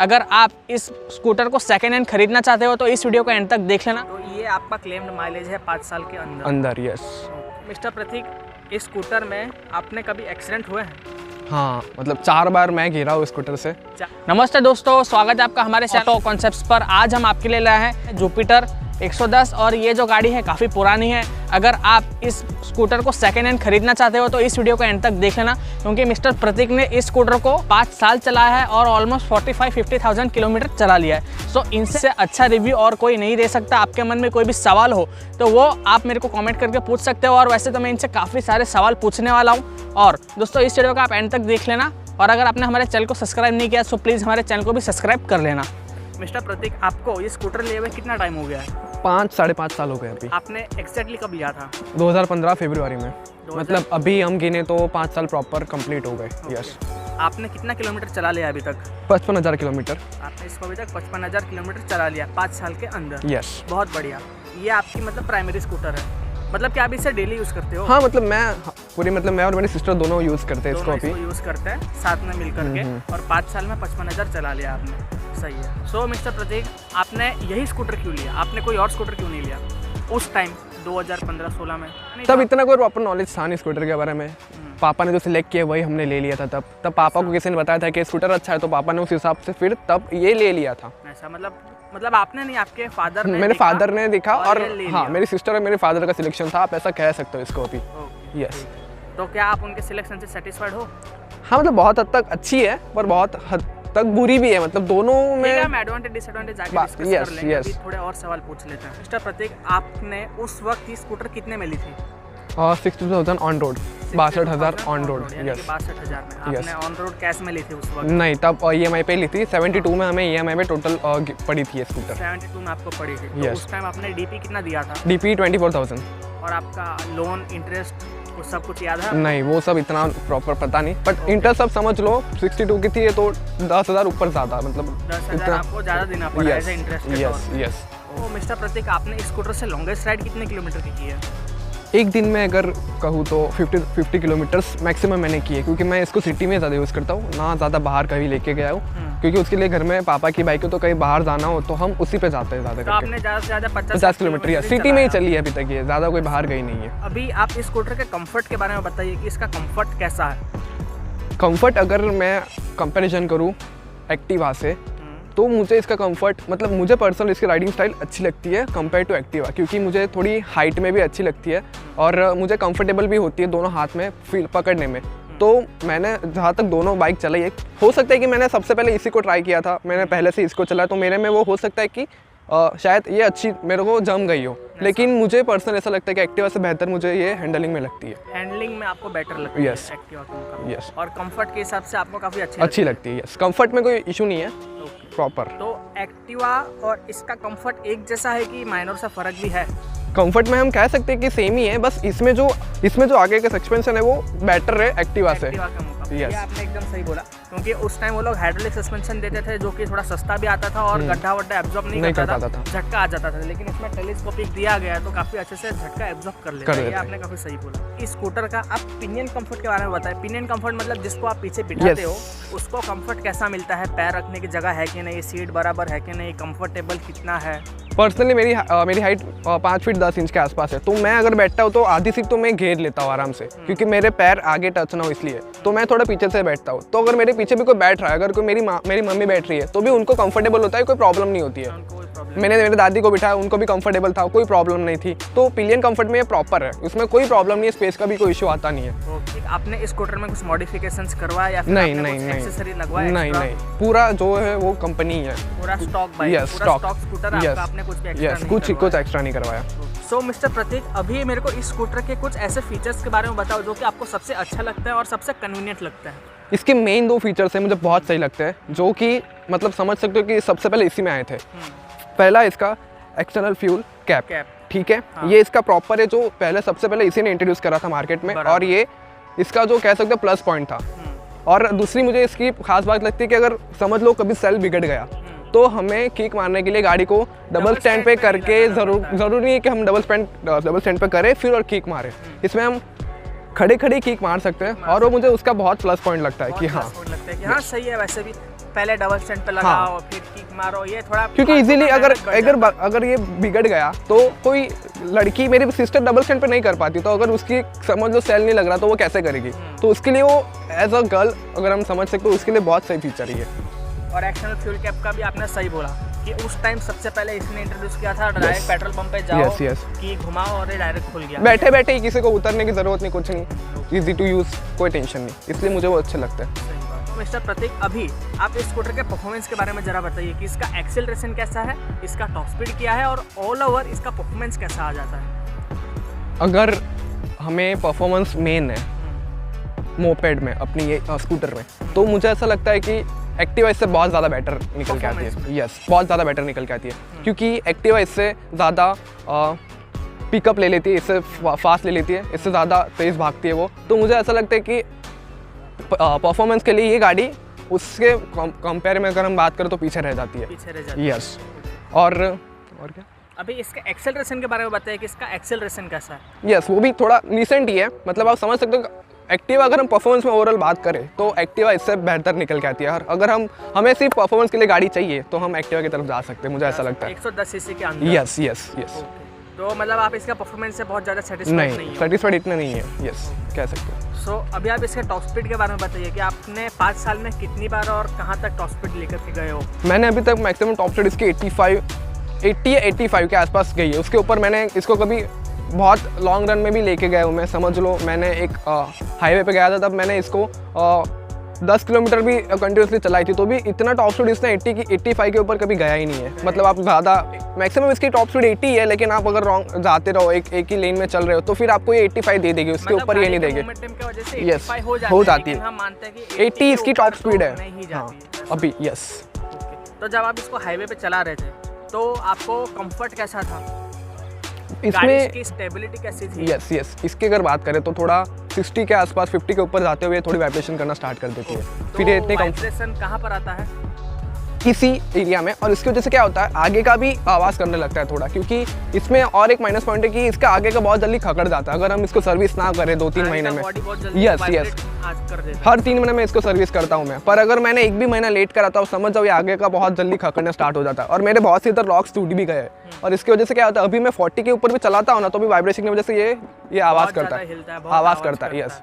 अगर आप इस स्कूटर को सेकेंड हैंड खरीदना चाहते हो तो इस वीडियो को एंड तक देख लेना। तो ये आपका क्लेम्ड माइलेज है 5 साल के अंदर। अंदर यस। मिस्टर प्रतीक, इस स्कूटर में आपने कभी एक्सीडेंट हुए हैं? हाँ, मतलब 4 बार मैं गिरा हूँ स्कूटर से। नमस्ते दोस्तों, स्वागत है आपका हमारे ऑटो कॉन्सेप्ट्स पर। आज हम आपके लिए लाए हैं जुपिटर 110 और ये जो गाड़ी है काफ़ी पुरानी है। अगर आप इस स्कूटर को सेकेंड हैंड खरीदना चाहते हो तो इस वीडियो को एंड तक देख लेना, क्योंकि मिस्टर प्रतीक ने इस स्कूटर को 5 साल चलाया है और ऑलमोस्ट 45-50,000 किलोमीटर चला लिया है। सो इनसे अच्छा रिव्यू और कोई नहीं दे सकता। आपके मन में कोई भी सवाल हो तो वो आप मेरे को कमेंट करके पूछ सकते हो, और वैसे तो मैं इनसे काफ़ी सारे सवाल पूछने वाला हूँ। और दोस्तों इस वीडियो को आप एंड तक देख लेना, और अगर आपने हमारे चैनल को सब्सक्राइब नहीं किया तो प्लीज़ हमारे चैनल को भी सब्सक्राइब कर लेना। मिस्टर प्रतीक, आपको ये स्कूटर लिए हुए कितना टाइम हो गया है? 5-5.5 साल हो गए अभी। आपने एग्जैक्टली कब लिया था? 2015 फरवरी में। मतलब अभी हम गिने तो 5 साल प्रॉपर कंप्लीट हो गए। यस। आपने कितना किलोमीटर चला लिया अभी तक? 55,000 किलोमीटर। आपने इसको अभी तक 55,000 किलोमीटर चला लिया 5 साल के अंदर। यस। बहुत बढ़िया। ये आपकी मतलब प्राइमरी स्कूटर है, मतलब क्या आप इसे डेली यूज़ करते हो? हाँ, मतलब मैं और मेरी सिस्टर दोनों यूज़ करते हैं इसको अभी। यूज़ करते हैं साथ में मिल करके, और 5 साल में 55,000 चला लिया आपने। सही है। सो मिस्टर प्रतीक, आपने यही स्कूटर क्यों लिया? आपने कोई और स्कूटर क्यों नहीं लिया उस टाइम 2015-16 में? तब इतना कोई प्रॉपर नॉलेज था नहीं स्कूटर के बारे में। पापा ने जो सिलेक्ट किया वही हमने ले लिया था। तब पापा को किसी ने बताया था कि स्कूटर अच्छा है, तो पापा ने उस हिसाब से फिर तब ये ले लिया था। ऐसा मतलब आपने नहीं, आपके फादर ने? मेरे फादर ने देखा और हाँ, मेरी सिस्टर और मेरे फादर का सिलेक्शन था, आप ऐसा कह सकते हो इसको अभी। यस। तो क्या आप उनके सिलेक्शन से सेटिस्फाइड हो? हाँ, मतलब बहुत हद तक अच्छी है पर बहुत हद तक बुरी भी है, मतलब दोनों में एडवांटेज डिसएडवांटेज आगे डिस्कस कर लेंगे। अभी थोड़े और सवाल पूछ लेते हैं। मिस्टर प्रतीक, आपने उस वक्त ये स्कूटर कितने में ली थी? 60,000 on road. 62,000 on road. Yes. 62,000 में आपने ऑन रोड कैश में ली थी उस वक्त? नहीं, तब EMI पे ली थी। 72 में हमें EMI में टोटल पड़ी थी ये स्कूटर। 72 में आपको पड़ी थी। तो उस टाइम आपने DP कितना दिया था? DP 24,000। और आपका लोन, इंटरेस्ट, वो सब कुछ याद है? नहीं, वो सब इतना प्रॉपर पता नहीं, बट इंटरेस्ट सब समझ लो 62 की थी ये, तो 10,000 ऊपर ज़्यादा, मतलब 10,000 आपको ज़्यादा देना पड़ा है इंटरेस्ट के तौर पे। यस। तो मिस्टर प्रतीक, आपने स्कूटर से लॉन्गेस्ट राइड कितने किलोमीटर की है? एक दिन में अगर कहूँ तो 50 किलोमीटर्स मैक्सिमम मैंने किए, क्योंकि मैं इसको सिटी में ज़्यादा यूज़ करता हूँ, ना ज़्यादा बाहर कहीं लेके गया हूँ, क्योंकि उसके लिए घर में पापा की बाइक है, तो कहीं बाहर जाना हो तो हम उसी पे जाते हैं ज़्यादा करके। आपने ज़्यादा से ज़्यादा 50 किलोमीटर या सिटी में ही चली है अभी तक, ये ज़्यादा कोई बाहर गई नहीं है। अभी आप इस स्कूटर के कंफर्ट के बारे में बताइए कि इसका कंफर्ट कैसा है? कंफर्ट अगर मैं कंपैरिजन करूँ एक्टिवा से, तो मुझे इसका कंफर्ट, मतलब मुझे पर्सनल इसकी राइडिंग स्टाइल अच्छी लगती है कंपेयर टू एक्टिवा, क्योंकि मुझे थोड़ी हाइट में भी अच्छी लगती है और मुझे कंफर्टेबल भी होती है दोनों हाथ में फील पकड़ने में। तो मैंने जहाँ तक दोनों बाइक चलाई है, हो सकता है कि मैंने सबसे पहले इसी को ट्राई किया था, मैंने पहले से इसको चलाया, तो मेरे में वो हो सकता है कि शायद ये अच्छी मेरे को जम गई हो, लेकिन मुझे पर्सनल ऐसा लगता है कि एक्टिवा से बेहतर मुझे ये हैंडलिंग में लगती है। हैंडलिंग में आपको बेटर लगती है एक्टिवा के? यस। और कंफर्ट के हिसाब से आपको काफ़ी अच्छी लगती है। यस, कंफर्ट में कोई इशू नहीं है प्रॉपर। तो एक्टिवा और इसका कंफर्ट एक जैसा है कि माइनर सा फर्क भी है? कंफर्ट में हम कह सकते हैं कि सेम ही है, बस इसमें जो आगे का सस्पेंशन है वो बेटर है एक्टिवा से। ये आपने एकदम सही बोला, क्योंकि उस टाइम वो लोग हाइड्रोलिक सस्पेंशन देते थे, जो कि थोड़ा सस्ता भी आता था और गड्ढा वड्ढा एब्जॉर्ब नहीं करता था, झटका आ जाता था। लेकिन इसमें टेलीस्कोपिक दिया गया है तो काफी अच्छे से झटका एब्जॉर्ब कर लेता है। ये आपने काफी सही बोला। इस स्कूटर का आप पिनियन कंफर्ट के बारे में बताएं। पिनियन कंफर्ट मतलब जिसको आप पीछे बिठाते हो उसको कंफर्ट कैसा मिलता है? पैर रखने की जगह है कि नहीं, सीट बराबर है कि नहीं, कंफर्टेबल कितना है? पर्सनली मेरी हाइट 5 फीट 10 इंच के आसपास है, तो मैं अगर बैठता हूँ तो आधी सीट तो मैं घेर लेता हूँ आराम से, क्योंकि मेरे पैर आगे टच ना हो इसलिए, तो मैं थोड़ा पीछे से बैठता हूँ। तो अगर मेरे पीछे भी कोई बैठ रहा है, अगर कोई मेरी मम्मी बैठ रही है, तो भी उनको कंफर्टेबल होता है, कोई प्रॉब्लम नहीं होती है। मैंने मेरे दादी को बिठाया, उनको भी कंफर्टेबल था, कोई प्रॉब्लम नहीं थी। तो पिलियन कंफर्ट में ये प्रॉपर है, उसमें कोई प्रॉब्लम नहीं है, स्पेस का भी कोई इशू आता नहीं है। आपने इस स्कूटर में कुछ मॉडिफिकेशंस करवाया या नहीं, एक्सेसरी लगवाया? नहीं, पूरा जो है वो कंपनी है, पूरा स्टॉक बाइक, स्टॉक स्कूटर आपका, आपने कुछ भी एक्स्ट्रा नहीं करवाया। सो मिस्टर प्रतीक, अभी मेरे को इस स्कूटर के कुछ ऐसे फीचर्स के बारे में बताओ जो कि आपको सबसे अच्छा लगता है और सबसे कन्वीनियंट लगता है। इसके मेन 2 फीचर्स हैं मुझे बहुत सही लगते हैं, जो कि मतलब समझ सकते हो कि सबसे पहले इसी में आए थे। पहला इसका एक्सटर्नल फ्यूल कैप, ठीक है। ये इसका प्रॉपर है, जो पहले सबसे पहले इसी ने इंट्रोड्यूस करा था मार्केट में, और ये इसका जो कह सकते हो प्लस पॉइंट था। और दूसरी मुझे इसकी खास बात लगती है कि अगर समझ लो कभी सेल बिगड़ गया, तो हमें किक मारने के लिए गाड़ी को डबल स्टैंड पे करके जरूरी नहीं है कि हम डबल स्टैंड पे करें फिर और किक मारें। इसमें हम खड़े खड़े किक मार सकते हैं, और वो मुझे उसका बहुत प्लस पॉइंट लगता है कि हाँ सही है। वैसे भी पहले डबल स्टैंड पे लगाओ फिर किक मारो, ये थोड़ा क्योंकि इजीली अगर ये बिगड़ गया तो कोई लड़की, मेरी सिस्टर डबल स्टैंड पे नहीं कर पाती, तो अगर उसकी समझ लो सेल नहीं लग रहा तो वो कैसे करेगी। तो उसके लिए वो एज अ गर्ल अगर हम समझ सकते तो उसके लिए बहुत सही फीचर है। और एक्सटर्नल फ्यूल कैप का भी आपने सही बोला कि उस टाइम सबसे पहले इसने इंट्रोड्यूस किया था, डायरेक्ट पेट्रोल पंप पे जाओ कि घुमाओ और ये डायरेक्ट खुल गया, बैठे बैठे ही, किसी को उतरने की जरूरत नहीं, कुछ नहीं, इजी टू यूज, कोई टेंशन नहीं, इसलिए मुझे वो अच्छा लगता है। तो मिस्टर प्रतीक, अभी आप इस स्कूटर के परफॉर्मेंस के बारे में जरा बताइए कि इसका एक्सेलरेशन कैसा है, इसका टॉप स्पीड क्या है और ऑल ओवर इसका परफॉर्मेंस कैसा आ जाता है। अगर हमें परफॉर्मेंस मेन है मोपेड में, अपनी ये स्कूटर में, तो मुझे ऐसा लगता है कि एक्टिवा इससे बहुत ज़्यादा बेटर निकल के आती है। यस, बहुत ज़्यादा बेटर निकल के आती है, क्योंकि एक्टिवा इससे ज़्यादा पिकअप ले लेती है, इससे फास्ट ले लेती है, इससे ज़्यादा तेज़ भागती है वो। तो मुझे ऐसा लगता है कि परफॉर्मेंस के लिए ये गाड़ी उसके कंपेयर में अगर हम बात करें तो पीछे रह जाती है। यस, और क्या अभी इसके एक्सेलरेशन के बारे में बताइए कि इसका एक्सेलरेशन कैसा है। यस, वो भी थोड़ा रिसेंट ही है, मतलब आप समझ सकते हो एक्टिवा अगर हम परफॉर्मेंस में ओवरऑल बात करें तो एक्टिवा इससे बेहतर निकल के आती है। और अगर हमें सिर्फ परफॉर्मेंस के लिए गाड़ी चाहिए तो हम एक्टिवा की तरफ जा सकते हैं, मुझे ऐसा लगता है। 110 सीसी के अंदर। Yes yes yes. तो मतलब आप इसका परफॉर्मेंस से बहुत ज़्यादा सेटिस्फाइड नहीं हो? सेटिस्फाइड इतना नहीं है। यस, कह सकते हैं। सो अभी आप इसके टॉप स्पीड के बारे में बताइए कि आपने 5 साल में कितनी बार और कहाँ तक टॉप स्पीड लेकर के गए हो। मैंने अभी तक मैक्सिमम टॉप स्पीड इसकी 80 या 85 के आसपास गई है। उसके ऊपर मैंने इसको कभी बहुत लॉन्ग रन में भी लेके गया हूँ मैं, समझ लो मैंने एक हाईवे पे गया था, तब मैंने इसको 10 किलोमीटर भी कंटिन्यूसली चलाई थी, तो भी इतना टॉप स्पीड इसने 85 के ऊपर कभी गया ही नहीं है। मतलब आप ज़्यादा मैक्सिमम इसकी टॉप स्पीड 80 है, लेकिन आप अगर रॉन्ग जाते रहो, एक ही लेन में चल रहे हो, तो फिर आपको ये 85 दे देगी, उसके ऊपर ये नहीं देगी। यस, हो जाती है, 80 इसकी टॉप स्पीड है अभी। यस, तो जब आप इसको हाईवे पे चला रहे थे तो आपको कंफर्ट कैसा था, इसमें इसकी स्टेबिलिटी कैसी थी? यस, इसकी अगर बात करें तो थोड़ा 60 के आसपास, 50 के ऊपर जाते हुए थोड़ी वाइब्रेशन करना स्टार्ट कर देती है। फिर ये इतने वाइब्रेशन कहाँ पर आता है? इसी एरिया में, और इसकी वजह से क्या होता है, आगे का भी आवाज़ करने लगता है थोड़ा, क्योंकि इसमें और एक माइनस पॉइंट है कि इसका आगे का बहुत जल्दी खकड़ जाता है अगर हम इसको सर्विस ना करें 2-3 महीने में। यस, हर 3 महीने में इसको सर्विस करता हूँ मैं, पर अगर मैंने 1 भी महीना लेट करा था, समझ जाओ ये आगे का बहुत जल्दी खकड़ना स्टार्ट हो जाता है। और मेरे बहुत से इधर लॉक्स टूट भी गए, और इसकी वजह से क्या होता है, अभी मैं 40 के ऊपर भी चलाता हूँ ना, तो भी वाइब्रेशन की वजह से ये आवाज़ करता है। यस।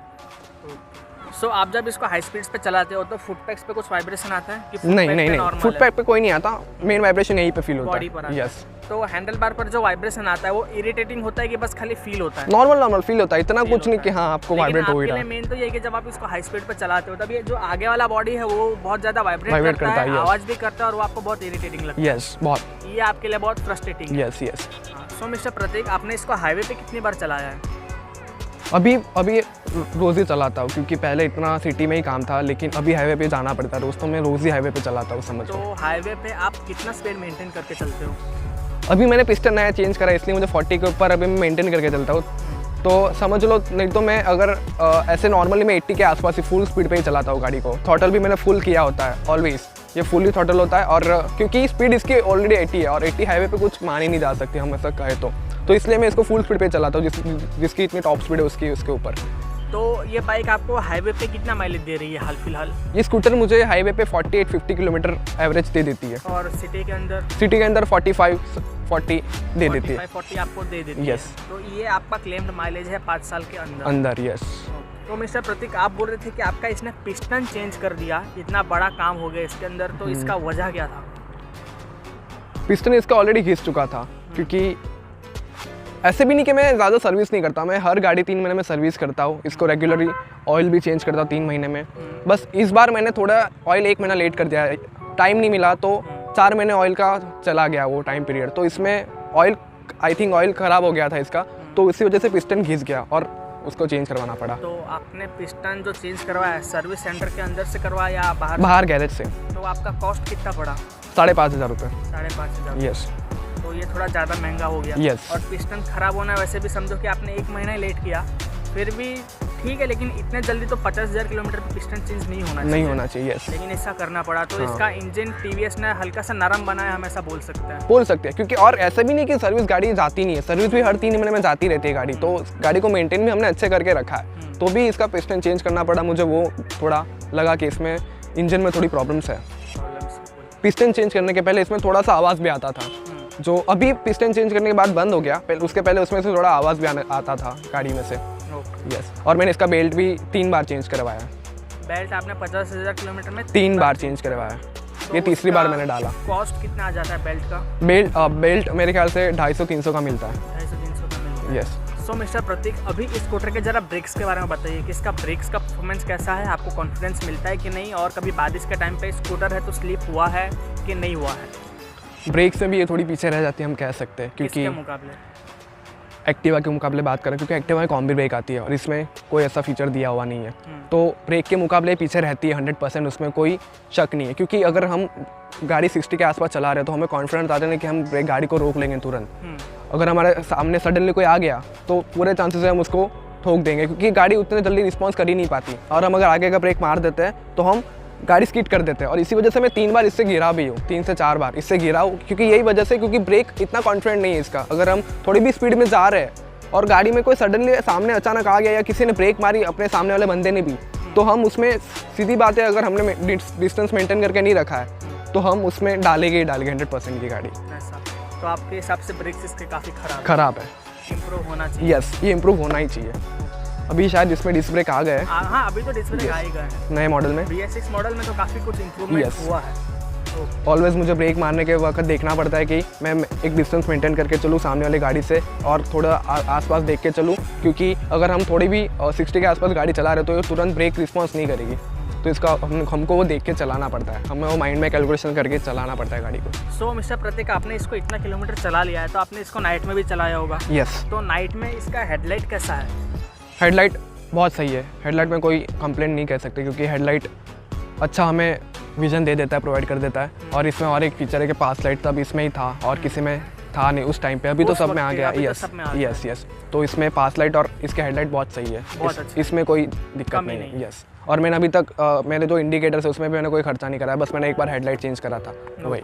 सो आप जब इसको हाई स्पीड्स पे चलाते हो तो फुट पैक्स पे कुछ वाइब्रेशन आता है कि नहीं, फुट पैक पे कोई नहीं आता, मेन वाइब्रेशन यहीं पे फील होता है। यस। तो हैंडल बार पर जो वाइब्रेशन आता है वो इरिटेटिंग होता है कि बस खाली फील होता है? नॉर्मल फील होता है, इतना कुछ नहीं कि हाँ आपको वाइब्रेट हो ही रहा है। मेन तो ये कि जब आप इसको हाई स्पीड पे चलाते हो तब ये जो आगे वाला बॉडी है वो बहुत ज्यादा वाइब्रेट करता है, आवाज भी करता है और वो आपको बहुत इरिटेटिंग लगता है। यस, बहुत। ये आपके लिए बहुत फ्रस्ट्रेटिंग है। यस। सो मिस्टर प्रतीक, आपने इसको हाईवे पे कितनी बार चलाया है? अभी रोज़ ही चलाता हूँ, क्योंकि पहले इतना सिटी में ही काम था, लेकिन अभी हाईवे पे जाना पड़ता है रोज़, तो मैं रोज़ ही हाईवे पे चलाता हूँ, समझ। तो हाईवे पे आप कितना स्पीड मेंटेन करके चलते हो? अभी मैंने पिस्टन नया चेंज करा, इसलिए मुझे 40 के ऊपर अभी मैं मेंटेन करके चलता हूँ। तो समझ लो, नहीं तो मैं अगर ऐसे नॉर्मली मैं 80 के आसपास ही फुल स्पीड पे ही चलाता हूँ गाड़ी को। थ्रॉटल भी मैंने फुल किया होता है ऑलवेज, ये फुली थ्रॉटल होता है, और क्योंकि स्पीड इसकी ऑलरेडी 80 है, और 80 हाईवे पे कुछ मानी नहीं जा सकती हम ऐसा कहें तो इसलिए मैं इसको फुल स्पीड पे चलाता हूँ, जिसकी इतनी टॉप स्पीड है उसके ऊपर। तो ये बाइक आपको हाईवे पे कितना माइलेज दे रही है हाल फिलहाल? ये स्कूटर मुझे हाईवे पे 48-50 किलोमीटर एवरेज दे देती है, और सिटी के अंदर 45-40 दे देती है। 40 आपको दे देती है। यस। तो ये आपका क्लेम्ड माइलेज है 5 साल के अंदर। यस। तो मिस्टर प्रतीक, आप बोल रहे थे कि आपका इसने पिस्टन चेंज कर दिया, इतना बड़ा काम हो गया इसके अंदर, तो इसका वजह क्या था? पिस्टन इसका ऑलरेडी घिस चुका था, क्योंकि ऐसे भी नहीं कि मैं ज़्यादा सर्विस नहीं करता, मैं हर गाड़ी 3 महीने में सर्विस करता हूँ, इसको रेगुलरली ऑयल भी चेंज करता हूँ 3 महीने में। बस इस बार मैंने थोड़ा ऑयल 1 महीना लेट कर दिया, टाइम नहीं मिला, तो 4 महीने ऑयल का चला गया वो टाइम पीरियड, तो इसमें ऑयल आई थिंक ऑयल ख़राब हो गया था इसका, तो इसी वजह से पिस्टन घिस गया और उसको चेंज करवाना पड़ा। तो आपने पिस्टन जो चेंज करवाया सर्विस सेंटर के अंदर से करवाया या बाहर गैरेज से? तो आपका कॉस्ट कितना पड़ा? 5,500 रुपये। 5,500। यस। तो ये थोड़ा ज़्यादा महंगा हो गया। यस। और पिस्टन खराब होना वैसे भी समझो कि आपने 1 महीना लेट किया, फिर भी ठीक है, लेकिन इतने जल्दी तो 50,000 किलोमीटर पर पिस्टन चेंज नहीं होना चाहिए। यस। लेकिन ऐसा करना पड़ा, तो इसका इंजन टीवीएस ने हल्का सा नरम बनाया, हम ऐसा बोल सकते हैं। क्योंकि और ऐसा भी नहीं कि सर्विस गाड़ी जाती नहीं है, सर्विस भी हर 3 महीने में जाती रहती है गाड़ी, तो गाड़ी को मेंटेन भी हमने अच्छे करके रखा है, तो भी इसका पिस्टन चेंज करना पड़ा मुझे। वो थोड़ा लगा कि इसमें इंजन में थोड़ी प्रॉब्लम्स है। पिस्टन चेंज करने के पहले इसमें थोड़ा सा आवाज़ भी आता था, जो अभी पिस्टन चेंज करने के बाद बंद हो गया, उसके पहले उसमें से थोड़ा आवाज़ भी आता था गाड़ी में से। यस, और मैंने इसका बेल्ट भी 3 बार चेंज करवाया। बेल्ट आपने 50,000 किलोमीटर में 3 बार चेंज करवाया, ये तीसरी बार मैंने डाला। कॉस्ट कितना आ जाता है बेल्ट का? बेल्ट मेरे ख्याल से 250-300 का मिलता है। 250-300 का मिलता है। यस। सो मिस्टर प्रतीक, अभी इस स्कूटर के जरा ब्रेक्स के बारे में बताइए कि इसका ब्रेक्स का परफॉर्मेंस कैसा है, आपको कॉन्फिडेंस मिलता है कि नहीं, और कभी बारिश के टाइम पे स्कूटर है तो स्लिप हुआ है कि नहीं हुआ है? ब्रेक्स में भी ये थोड़ी पीछे रह जाती है, हम कह सकते हैं, क्योंकि किसके मुकाबले? एक्टिवा के मुकाबले बात करें, क्योंकि एक्टिवा में कॉम्बी ब्रेक आती है और इसमें कोई ऐसा फीचर दिया हुआ नहीं है, तो ब्रेक के मुकाबले पीछे रहती है 100%, उसमें कोई शक नहीं है। क्योंकि अगर हम गाड़ी 60 के आसपास चला रहे हैं तो हमें कॉन्फिडेंस आते हैं कि हम ब्रेक गाड़ी को रोक लेंगे तुरंत। अगर हमारे सामने सडनली कोई आ गया तो पूरे चांसेस है हम उसको ठोक देंगे, क्योंकि गाड़ी उतने जल्दी रिस्पॉन्स कर ही नहीं पाती, और हम अगर आगे का ब्रेक मार देते हैं तो हम गाड़ी स्किड कर देते हैं। और इसी वजह से मैं 3 बार इससे गिरा भी हूँ, 3 से 4 बार इससे गिरा हूँ, क्योंकि यही वजह से, क्योंकि ब्रेक इतना कॉन्फिडेंट नहीं है इसका। अगर हम थोड़ी भी स्पीड में जा रहे हैं और गाड़ी में कोई सडनली सामने अचानक आ गया या किसी ने ब्रेक मारी अपने सामने वाले बंदे ने भी, तो हम उसमें सीधी बात है, अगर हमने डिस्टेंस मेंटेन करके नहीं रखा है तो हम उसमें डालेंगे 100% की गाड़ी। ऐसा तो आपके हिसाब से ब्रेक्स इसके काफ़ी खराब है, इम्प्रूव होना चाहिए। यस, ये इम्प्रूव होना ही चाहिए। अभी शायद इसमें डिस्क ब्रेक आ गए। हाँ, अभी तो डिस्क ब्रेक आ ही गए हैं नए मॉडल में। BS6 मॉडल में तो काफ़ी कुछ इम्प्रूवमेंट हुआ है। ऑलवेज मुझे ब्रेक मारने के वक्त देखना पड़ता है कि मैं एक डिस्टेंस मेंटेन करके चलूँ सामने वाली गाड़ी से, और थोड़ा आसपास देख के चलूँ, क्योंकि अगर हम थोड़ी भी 60 के आसपास गाड़ी चला रहे तो ये तुरंत ब्रेक रिस्पॉन्स नहीं करेगी, तो इसका हमको वो देख के चलाना पड़ता है, हमें वो माइंड में कैलकुलेशन करके चलाना पड़ता है गाड़ी को। सो मिस्टर प्रतीक, आपने इसको इतना किलोमीटर चला लिया है तो आपने इसको नाइट में भी चलाया होगा। यस। तो नाइट में इसका हेडलाइट कैसा है? हेडलाइट बहुत सही है, हेडलाइट में कोई कंप्लेंट नहीं कह सकते, क्योंकि हेडलाइट अच्छा हमें विजन दे देता है, प्रोवाइड कर देता है। और इसमें और एक फीचर है कि पास लाइट तब इसमें ही था और किसी में था नहीं उस टाइम पे, अभी तो सब में आ गया। यस, तो इसमें पास लाइट और इसके हेडलाइट बहुत सही है, इसमें कोई दिक्कत नहीं है। यस, और मैंने अभी तक मेरे जो इंडिकेटर्स है उसमें भी मैंने कोई खर्चा नहीं कराया, बस मैंने एक बार हेडलाइट चेंज करा था, वही।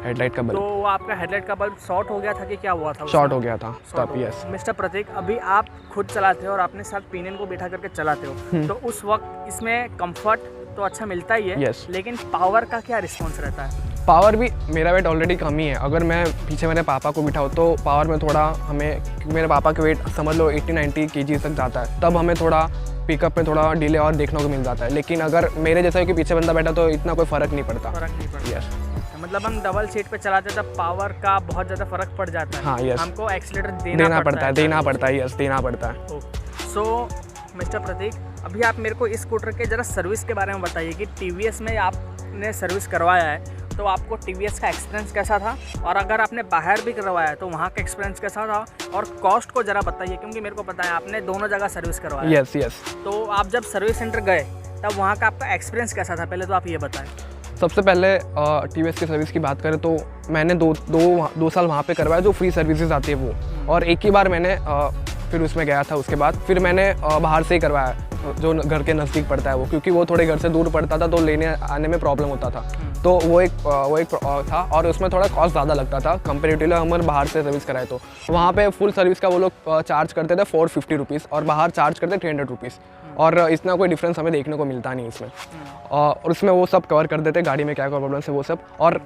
हेडलाइट का बल्ब, तो आपका हेडलाइट का बल्ब शॉर्ट हो गया था कि क्या हुआ था? शॉर्ट हो गया था तब। यस। मिस्टर प्रतीक, अभी आप खुद चलाते हो और अपने साथ पिनियन को बिठा करके चलाते हो, तो उस वक्त इसमें कंफर्ट तो अच्छा मिलता ही है। Yes. लेकिन पावर का क्या रिस्पॉन्स रहता है? पावर भी, मेरा वेट ऑलरेडी कम ही है, अगर मैं पीछे मेरे पापा को बिठाऊँ तो पावर में थोड़ा हमें, क्योंकि मेरे पापा का वेट समझ लो 80-90 kg तक जाता है, तब हमें थोड़ा पिकअप में थोड़ा डिले और देखने को मिल जाता है। लेकिन अगर मेरे जैसा कि पीछे बंदा बैठा तो इतना कोई फ़र्क नहीं पड़ता। यस, मतलब हम डबल सीट पे चलाते तब पावर का बहुत ज़्यादा फर्क पड़ जाता है। हाँ, यस, हमको एक्सीलरेटर देना पड़ता है। यस, देना पड़ता है। सो मिस्टर प्रतीक, अभी आप मेरे को इस स्कूटर के ज़रा सर्विस के बारे में बताइए कि TVS में आपने सर्विस करवाया है तो आपको TVS का एक्सपीरियंस कैसा था, और अगर आपने बाहर भी करवाया है तो वहाँ का एक्सपीरियंस कैसा था, और कॉस्ट को ज़रा बताइए, क्योंकि मेरे को पता है आपने दोनों जगह सर्विस करवाया। यस। तो आप जब सर्विस सेंटर गए तब वहाँ का आपका एक्सपीरियंस कैसा था, पहले तो आप ये बताएं। सबसे पहले TVS की सर्विस की बात करें तो मैंने दो साल वहाँ पे करवाया, जो फ्री सर्विसेज आती है वो, और एक ही बार मैंने फिर उसमें गया था। उसके बाद फिर मैंने बाहर से ही करवाया, जो घर के नज़दीक पड़ता है वो, क्योंकि वो थोड़े घर से दूर पड़ता था तो लेने आने में प्रॉब्लम होता था, तो वो एक था, और उसमें थोड़ा कॉस्ट ज़्यादा लगता था कंपेरेटिवली हम बाहर से सर्विस कराए तो। वहाँ पे फुल सर्विस का वो लोग चार्ज करते थे 450 रुपीज़, और बाहर चार्ज करते 300 रुपीज़, और इतना कोई डिफरेंस हमें देखने को मिलता नहीं इसमें। और उसमें वो सब कवर कर देते, गाड़ी में क्या क्या प्रॉब्लम्स है वो सब। और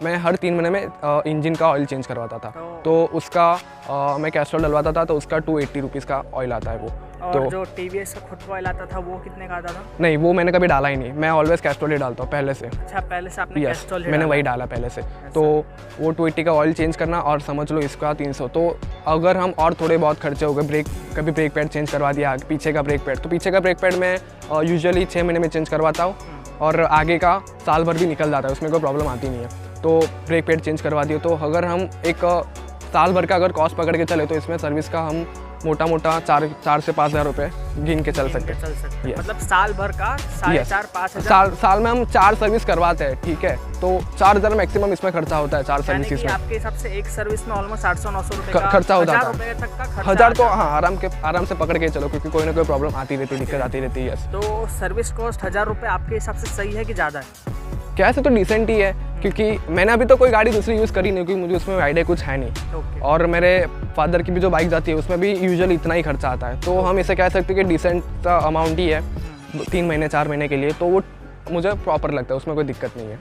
मैं हर 3 महीने में इंजन का ऑयल चेंज करवाता था, तो उसका मैं कैस्ट्रॉल डलवाता था, तो उसका 280 रुपीज़ का ऑयल आता है वो। और तो जो TVS का खुद का ऑयल आता था वो कितने का आता था? नहीं, वो मैंने कभी डाला ही नहीं, मैं ऑलवेज कैस्ट्रॉल ही डालता हूँ पहले से। अच्छा, पहले से आपने कैस्ट्रॉल मैंने वही डाला पहले से, तो वो 280 का ऑयल चेंज करना, और समझ लो इसका 300। तो अगर हम और थोड़े बहुत खर्चे हो गए, कभी ब्रेक पैड चेंज करवा दिया, पीछे का ब्रेक पैड, तो पीछे का ब्रेक पैड मैं यूजुअली 6 महीने में चेंज करवाता हूँ, और आगे का साल भर भी निकल जाता है, उसमें कोई प्रॉब्लम आती नहीं है। तो ब्रेक पैड चेंज करवा दिए, तो अगर हम एक साल भर का अगर कॉस्ट पकड़ के चले तो इसमें सर्विस का हम मोटा 4 से 5 हज़ार रुपये गिन के चल सकते हैं। मतलब साल भर का 4.5-5 हज़ार। साल में हम 4 सर्विस करवाते हैं, ठीक है, तो 4,000 मैक्सिमम इसमें खर्चा होता है 4 सर्विस में। आपके हिसाब से एक सर्विस में ऑलमोस्ट 800-900 रुपये का खर्चा हो जाता है। 1000 तक का 1000 तो हाँ, आराम से पकड़ के चलो, क्योंकि कोई ना कोई प्रॉब्लम आती रहती है, दिक्कत आती रहती है। तो सर्विस कॉस्ट 1000 रुपये आपके हिसाब से सही है कि ज़्यादा है? कैसे तो डिसेंट ही है, क्योंकि मैंने अभी तो कोई गाड़ी दूसरी यूज़ करी नहीं, क्योंकि मुझे उसमें आइडिया कुछ है नहीं। और मेरे फादर की भी जो बाइक जाती है उसमें भी यूजुअली इतना ही खर्चा आता है, तो हम इसे कह सकते हैं कि डिसेंट सा अमाउंट ही है 3 महीने 4 महीने के लिए, तो वो मुझे प्रॉपर लगता है, उसमें कोई दिक्कत नहीं है।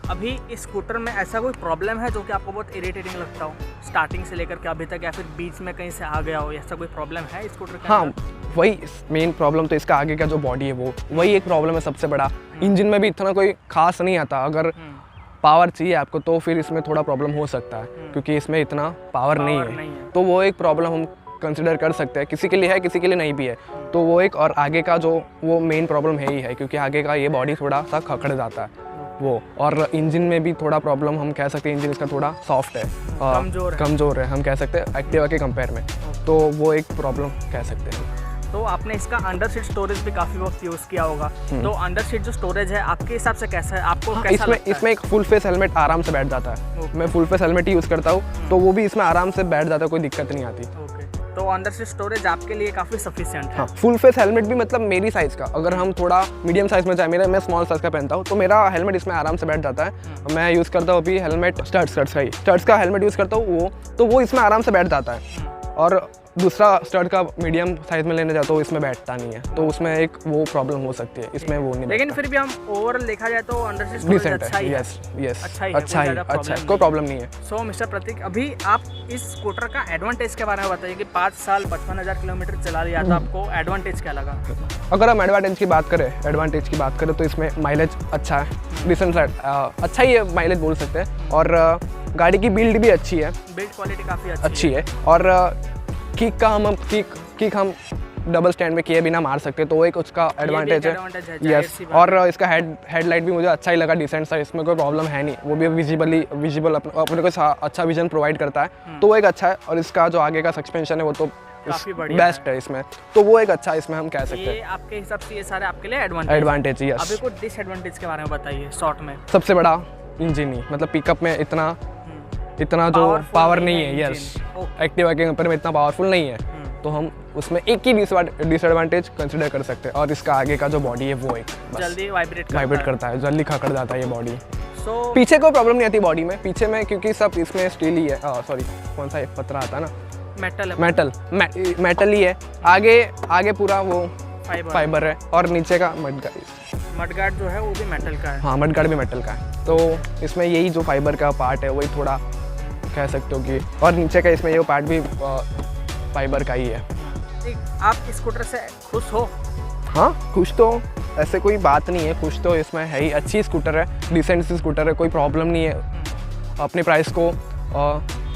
अभी इस स्कूटर में ऐसा कोई प्रॉब्लम है जो कि आपको बहुत इरिटेटिंग लगता हो स्टार्टिंग से लेकर के अभी तक, या फिर बीच में कहीं से आ गया हो, ऐसा कोई प्रॉब्लम है इस स्कूटर के हाँ, अंदर? वही मेन प्रॉब्लम तो इसका आगे का जो बॉडी है वही एक प्रॉब्लम है सबसे बड़ा। इंजन में भी इतना कोई खास नहीं आता, अगर पावर चाहिए आपको तो फिर इसमें थोड़ा प्रॉब्लम हो सकता है, क्योंकि इसमें इतना पावर नहीं है। तो वो एक प्रॉब्लम हम कंसिडर कर सकते हैं, किसी के लिए है किसी के लिए नहीं भी है। तो वो एक, और आगे का जो वो मेन प्रॉब्लम है ही है, क्योंकि आगे का ये बॉडी थोड़ा सा खकड़ जाता है वो, और इंजन में भी थोड़ा प्रॉब्लम हम कह सकते हैं, इंजन इसका थोड़ा सॉफ्ट है, कमज़ोर है हम कह सकते हैं एक्टिवा के कंपेयर में, तो वो एक प्रॉब्लम कह सकते हैं। तो आपने इसका अंडर सीट स्टोरेज भी काफ़ी वक्त यूज़ किया होगा, तो अंडर सीट जो स्टोरेज है आपके हिसाब से कैसा है, आपको कैसा लगता है? इसमें एक फुल फेस हेलमेट आराम से बैठ जाता है। मैं फुल फेस हेलमेट ही यूज़ करता हूँ, तो वो भी इसमें आराम से बैठ जाता है, कोई दिक्कत नहीं आती। तो अंदर से स्टोरेज आपके लिए काफ़ी सफिशिएंट है। हाँ, फुल फेस हेलमेट भी मतलब मेरी साइज़ का, अगर हम थोड़ा मीडियम साइज़ में जाए, मैं स्मॉल साइज़ का पहनता हूँ, तो मेरा हेलमेट इसमें आराम से बैठ जाता है। मैं यूज़ करता हूँ अभी हेलमेट स्टड्स का हेलमेट यूज़ करता हूँ, वो इसमें आराम से बैठ जाता है। और दूसरा स्टड का मीडियम साइज में लेने जाता हूँ, इसमें बैठता नहीं है, तो उसमें एक वो प्रॉब्लम हो सकती है, इसमें वो नहीं। लेकिन फिर भी हम ओवरऑल देखा जाए तो अंडर से स्टोरेज अच्छा ही है। यस, अच्छा है, कोई प्रॉब्लम नहीं है। सो मिस्टर प्रतीक, अभी आप इस स्कूटर का एडवांटेज के बारे में बताइए कि 5 साल 55,000 किलोमीटर चला लिया था, आपको एडवांटेज क्या लगा? अगर हम एडवांटेज की बात करें तो इसमें माइलेज अच्छा है, डिसेंट अच्छा ही है, माइलेज बोल सकते हैं। और गाड़ी की बिल्ड भी अच्छी है, बिल्ड क्वालिटी काफ़ी अच्छी है। और किक हम डबल स्टैंड में किए बिना मार सकते, तो वो एक उसका एडवांटेज है। यस, और इसका हेडलाइट भी मुझे अच्छा ही लगा, डिसेंट सा, इसमें कोई प्रॉब्लम है नहीं, वो भी विजिबल अपने को अच्छा विजन प्रोवाइड करता है, तो वो एक अच्छा है। और इसका जो आगे का सस्पेंशन है वो तो बेस्ट है इसमें, तो वो एक अच्छा इसमें हम कह सकते हैं। आपके हिसाब से ये सारे आपके लिए एडवांटेज। यस, अभी कुछ डिसएडवांटेज के बारे में बताइए शॉर्ट में। सबसे बड़ा इंजन ही, मतलब पिकअप में इतना जो पावर नहीं है। यस, एक्टिवा के कंपेयर में इतना पावरफुल नहीं है, तो हम उसमें एक ही डिसएडवांटेज कंसिडर कर सकते हैं। और इसका आगे का जो बॉडी है वो एक जल्दी वाइब्रेट करता है, जल्दी खकड़ जाता है ये बॉडी। पीछे कोई प्रॉब्लम नहीं आती बॉडी में, पीछे में क्योंकि सब इसमें स्टील ही है, सॉरी कौन सा पतरा आता है ना, मेटल ही है। आगे पूरा वो फाइबर है, और नीचे का मडगार्ड जो है वो भी मेटल का है। हाँ, मडगार्ड भी मेटल का है, तो इसमें यही जो फाइबर का पार्ट है वही थोड़ा कह सकते हो कि, और नीचे का इसमें ये पार्ट भी फाइबर का ही है। आप इस स्कूटर से खुश हो? हाँ, खुश तो ऐसे कोई बात नहीं है, खुश तो इसमें है ही। अच्छी स्कूटर है, डिसेंट सी स्कूटर है, कोई प्रॉब्लम नहीं है, अपने प्राइस को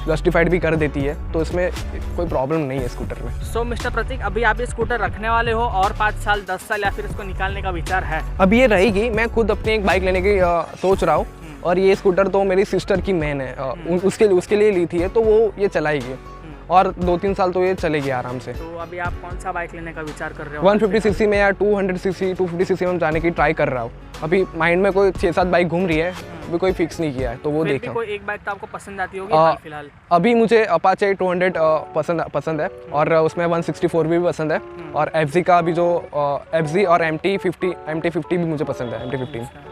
जस्टिफाइड भी कर देती है, तो इसमें कोई प्रॉब्लम नहीं है स्कूटर में। सो मिस्टर प्रतीक, अभी आप ये स्कूटर रखने वाले हो और 5 साल 10 साल या फिर इसको निकालने का विचार है? अभी ये रहेगी, मैं खुद अपनी एक बाइक लेने की सोच रहा हूँ, और ये स्कूटर तो मेरी सिस्टर की मैन है, उसके लिए ली थी, तो वो ये चलाएगी, और 2-3 साल तो ये चलेगी आराम से। तो अभी आप कौन सा बाइक लेने का विचार कर रहे हो? 150 सीसी में या 250 सीसी में जाने की ट्राई कर रहा हूँ। अभी माइंड में कोई 6-7 बाइक घूम रही है, अभी कोई फिक्स नहीं किया है, तो वो देखा। कोई एक बाइक तो आपको पसंद आती होगी फिलहाल? अभी मुझे अपाचे 200 पसंद है, और उसमें 164 भी पसंद है, और FZ का भी जो FZ और MT50 भी मुझे पसंद है, MT15।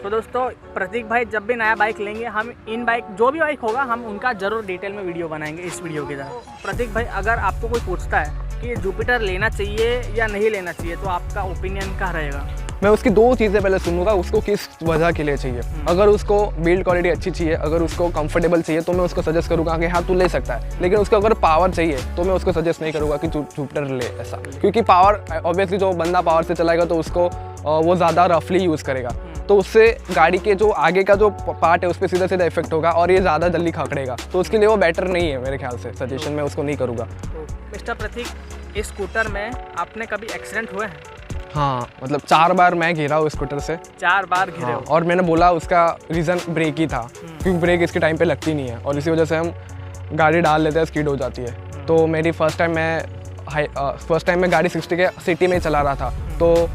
तो दोस्तों, प्रतीक भाई जब भी नया बाइक लेंगे, हम इन बाइक जो भी बाइक होगा हम उनका जरूर डिटेल में वीडियो बनाएंगे इस वीडियो के साथ। प्रतीक भाई, अगर आपको कोई पूछता है कि जुपिटर लेना चाहिए या नहीं लेना चाहिए, तो आपका ओपिनियन क्या रहेगा? मैं उसकी 2 चीज़ें पहले सुनूंगा, उसको किस वजह के लिए चाहिए। अगर उसको बिल्ड क्वालिटी अच्छी चाहिए, अगर उसको कंफर्टेबल चाहिए, तो मैं उसको सजेस्ट करूंगा कि हाँ तू ले सकता है। लेकिन उसको अगर पावर चाहिए तो मैं उसको सजेस्ट नहीं करूँगा कि जुपिटर ले, ऐसा, क्योंकि पावर ऑब्वियसली जो बंदा पावर से चलाएगा तो उसको वो ज़्यादा रफली यूज़ करेगा, तो उससे गाड़ी के जो आगे का जो पार्ट है उस पर सीधा इफेक्ट होगा, और ये ज़्यादा जल्दी खकड़ेगा, तो उसके लिए वो बेटर नहीं है मेरे ख्याल से। सजेशन मैं उसको नहीं करूँगा। मिस्टर प्रतीक, इस स्कूटर में आपने कभी एक्सीडेंट हुए हैं? हाँ, मतलब 4 बार मैं गिरा हूँ स्कूटर से। 4 बार गिरे हो? और मैंने बोला उसका रीज़न ब्रेक ही था, क्योंकि ब्रेक इसके टाइम पे लगती नहीं है, और इसी वजह से हम गाड़ी डाल लेते हैं, स्कीड हो जाती है। तो मेरी फर्स्ट टाइम मैं गाड़ी 60 के सिटी में चला रहा था, तो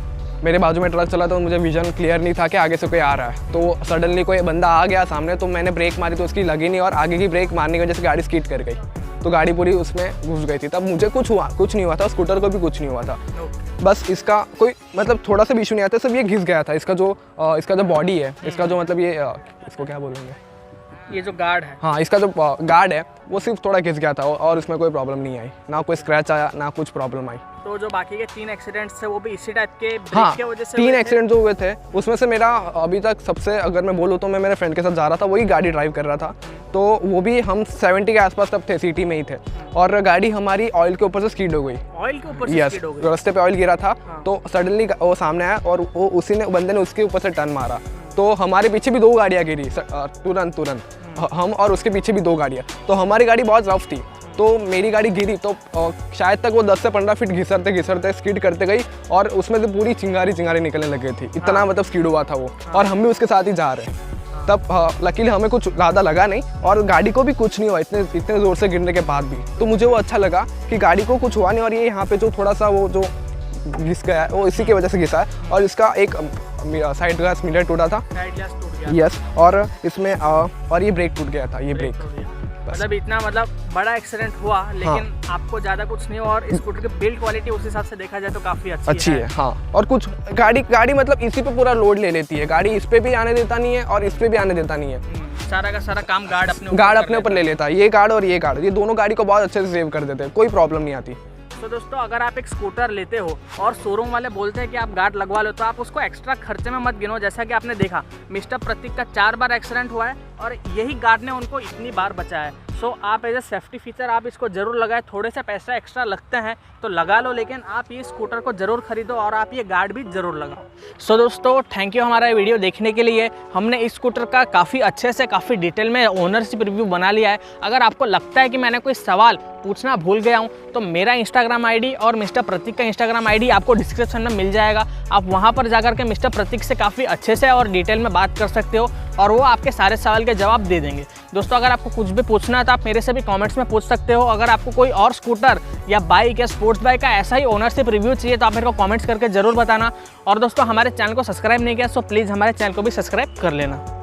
मेरे बाजू में ट्रक चला, तो मुझे विजन क्लियर नहीं था कि आगे से कोई आ रहा है, तो सडनली कोई बंदा आ गया सामने, तो मैंने ब्रेक मारी तो उसकी लगी नहीं, और आगे की ब्रेक मारने की वजह से गाड़ी स्कीड कर गई, तो गाड़ी पूरी उसमें घुस गई थी। तब मुझे कुछ नहीं हुआ था, स्कूटर को भी कुछ नहीं हुआ था, बस इसका कोई मतलब थोड़ा सा भी इशू नहीं आता, सब ये घिस गया था। इसका जो बॉडी है, इसका जो मतलब ये इसको क्या बोलेंगे, ये जो गार्ड है, हाँ, इसका जो गार्ड है वो सिर्फ थोड़ा घिस गया था, और उसमें कोई प्रॉब्लम नहीं आई, ना कोई स्क्रैच आया, ना कुछ प्रॉब्लम आई। तो जो बाकी के 3 एक्सीडेंट्स थे वो भी इसी टाइप के ब्रेक हाँ, के वजह से 3 हुए थे? एक्सीडेंट जो हुए थे उसमें से मेरा अभी तक सबसे, अगर मैं बोलूँ तो मैं मेरे फ्रेंड के साथ जा रहा था, वही गाड़ी ड्राइव कर रहा था, तो वो भी हम 70 के आसपास तब थे, सिटी में ही थे, और गाड़ी हमारी ऑयल के ऊपर से स्कीड हो गई। ऑयल के ऊपर से यस, स्किड हो गई? रास्ते पे ऑयल गिरा था, तो सडनली वो सामने आया और वो उसी ने बंदे ने उसके ऊपर से टर्न मारा, तो हमारे पीछे भी 2 गाड़ियाँ गिरी तुरंत हम और उसके पीछे भी 2 गाड़ियाँ, तो हमारी गाड़ी बहुत रफ थी, तो मेरी गाड़ी गिरी तो शायद तक वो 10 से 15 फीट घिसरते स्कीड करते गई, और उसमें से पूरी चिंगारी निकलने लगी थी, इतना मतलब स्कीड हुआ था वो, और हम भी उसके साथ ही जा रहे हैं। तब लकीली हमें कुछ ज़्यादा लगा नहीं, और गाड़ी को भी कुछ नहीं हुआ इतने ज़ोर से गिरने के बाद भी, तो मुझे वो अच्छा लगा कि गाड़ी को कुछ हुआ नहीं, और ये यहाँ पे जो थोड़ा सा वो जो घिस गया है वो इसी की वजह से घिसा है, और इसका एक साइड ग्लास मिरर टूटा था, साइड ग्लास टूट गया। यस, और इसमें और ये ब्रेक टूट गया था, ये ब्रेक। मतलब इतना मतलब बड़ा एक्सीडेंट हुआ, लेकिन आपको ज़्यादा कुछ नहीं हुआ, और स्कूटर की बिल्ड क्वालिटी उस हिसाब से देखा जाए तो काफ़ी अच्छी है। हाँ, और कुछ गाड़ी मतलब इसी पे पूरा लोड ले लेती है, गाड़ी इस पे भी आने देता नहीं है और इस पे भी आने देता नहीं है, सारा का सारा काम गार्ड अपने ऊपर ले लेता है, ये गार्ड और ये गार्ड, ये दोनों गाड़ी को बहुत अच्छे से सेव कर देते हैं, कोई प्रॉब्लम नहीं आती। तो दोस्तों, अगर आप एक स्कूटर लेते हो और शोरूम वाले बोलते हैं कि आप गार्ड लगवा लो, तो आप उसको एक्स्ट्रा खर्चे में मत गिनो। जैसा कि आपने देखा, मिस्टर प्रतीक का 4 बार एक्सीडेंट हुआ है और यही गार्ड ने उनको इतनी बार बचाया है। सो आप एज ए सेफ्टी फीचर आप इसको ज़रूर लगाएं, थोड़े से पैसा एक्स्ट्रा लगते हैं तो लगा लो, लेकिन आप ये स्कूटर को ज़रूर खरीदो और आप ये गार्ड भी ज़रूर लगाओ। सो दोस्तों, थैंक यू हमारा वीडियो देखने के लिए। हमने इस स्कूटर का काफ़ी अच्छे से काफ़ी डिटेल में ओनरशिप रिव्यू बना लिया है। अगर आपको लगता है कि मैंने कोई सवाल पूछना भूल गया हूँ तो मेरा इंस्टाग्राम आईडी और मिस्टर प्रतीक का इंस्टाग्राम आईडी आपको डिस्क्रिप्शन में मिल जाएगा। आप वहाँ पर जाकर के मिस्टर प्रतीक से काफ़ी अच्छे से और डिटेल में बात कर सकते हो और वो आपके सारे सवाल के जवाब दे देंगे। दोस्तों, अगर आपको कुछ भी पूछना है तो आप मेरे से भी कमेंट्स में पूछ सकते हो। अगर आपको कोई और स्कूटर या बाइक या स्पोर्ट्स बाइक का ऐसा ही ओनरशिप रिव्यू चाहिए तो आप मेरे को कमेंट्स करके ज़रूर बताना। और दोस्तों, हमारे चैनल को सब्सक्राइब नहीं किया सो प्लीज़ हमारे चैनल को भी सब्सक्राइब कर लेना।